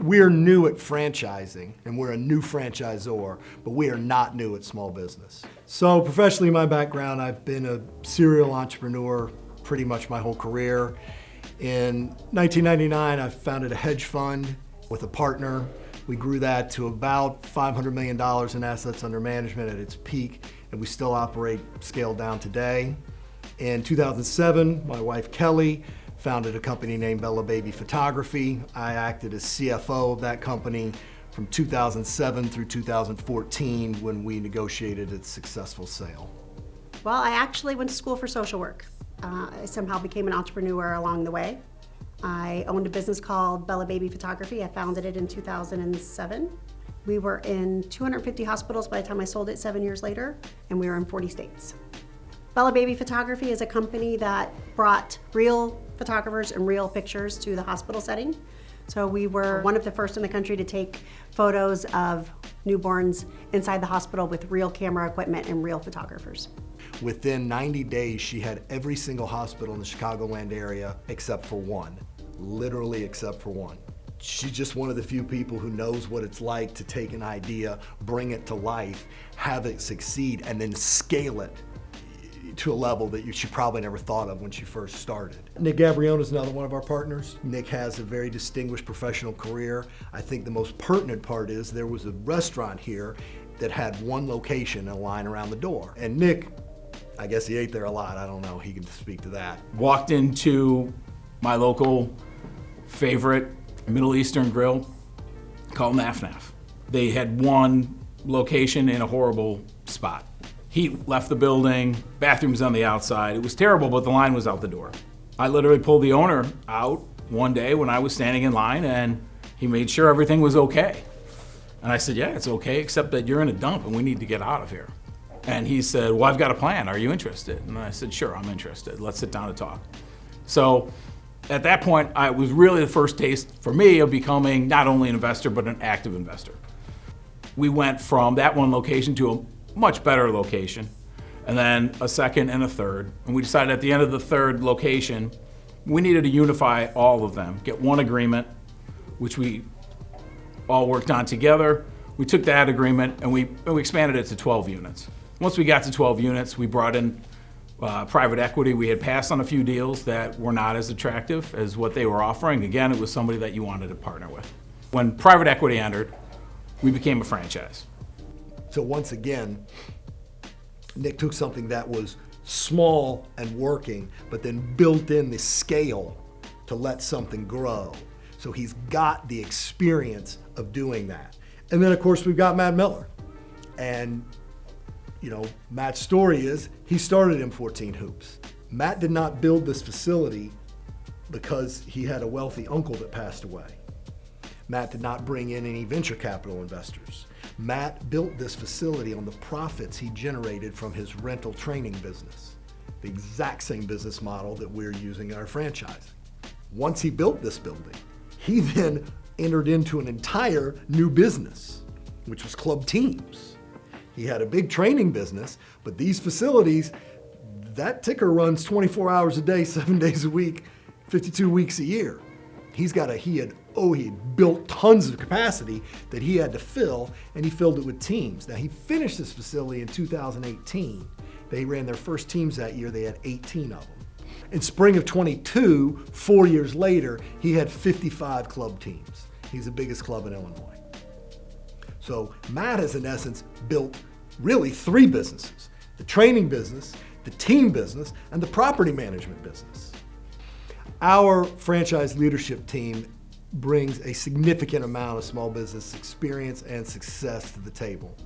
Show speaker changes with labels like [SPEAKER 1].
[SPEAKER 1] We're new at franchising, and we're a new franchisor, but we are not new at small business. So professionally, my background, I've been a serial entrepreneur pretty much my whole career. In 1999, I founded a hedge fund with a partner. We grew that to about $500 million in assets under management at its peak, and we still operate scaled down today. In 2007, my wife Kelly founded a company named Bella Baby Photography. I acted as CFO of that company from 2007 through 2014 when we negotiated its successful sale.
[SPEAKER 2] Well, I actually went to school for social work. I somehow became an entrepreneur along the way. I owned a business called Bella Baby Photography. I founded it in 2007. We were in 250 hospitals by the time I sold it 7 years later, and we were in 40 states. Bella Baby Photography is a company that brought real photographers and real pictures to the hospital setting. So we were one of the first in the country to take photos of newborns inside the hospital with real camera equipment and real photographers.
[SPEAKER 1] Within 90 days, she had every single hospital in the Chicagoland area except for one, literally except for one. She's just one of the few people who knows what it's like to take an idea, bring it to life, have it succeed, and then scale it to a level that she probably never thought of when she first started. Nick Gabrione is another one of our partners. Nick has a very distinguished professional career. I think the most pertinent part is there was a restaurant here that had one location and a line around the door. And Nick, I guess he ate there a lot, I don't know, he can speak to that.
[SPEAKER 3] Walked into my local favorite Middle Eastern grill called Naf Naf. They had one location in a horrible spot. Heat left the building, bathrooms on the outside. It was terrible, but the line was out the door. I literally pulled the owner out one day when I was standing in line, and he made sure everything was okay. And I said, yeah, it's okay, except that you're in a dump and we need to get out of here. And he said, well, I've got a plan. Are you interested? And I said, sure, I'm interested. Let's sit down and talk. So at that point, it was really the first taste for me of becoming not only an investor, but an active investor. We went from that one location to a much better location, and then a second and a third. And we decided at the end of the third location, we needed to unify all of them, get one agreement, which we all worked on together. We took that agreement and we expanded it to 12 units. Once we got to 12 units, we brought in private equity. We had passed on a few deals that were not as attractive as what they were offering. Again, it was somebody that you wanted to partner with. When private equity entered, we became a franchise.
[SPEAKER 1] So once again, Nick took something that was small and working, but then built in the scale to let something grow. So he's got the experience of doing that. And then of course we've got Matt Miller. And you know, Matt's story is he started M14Hoops. Matt did not build this facility because he had a wealthy uncle that passed away. Matt did not bring in any venture capital investors. Matt built this facility on the profits he generated from his rental training business, the exact same business model that we're using in our franchise. Once he built this building, he then entered into an entire new business, which was club teams. He had a big training business, but these facilities, that ticker runs 24 hours a day, 7 days a week, 52 weeks a year. He had built tons of capacity that he had to fill, and he filled it with teams. Now he finished this facility in 2018. They ran their first teams that year, they had 18 of them. In spring of 22, 4 years later, he had 55 club teams. He's the biggest club in Illinois. So Matt has in essence built really 3 businesses: the training business, the team business, and the property management business. Our franchise leadership team brings a significant amount of small business experience and success to the table.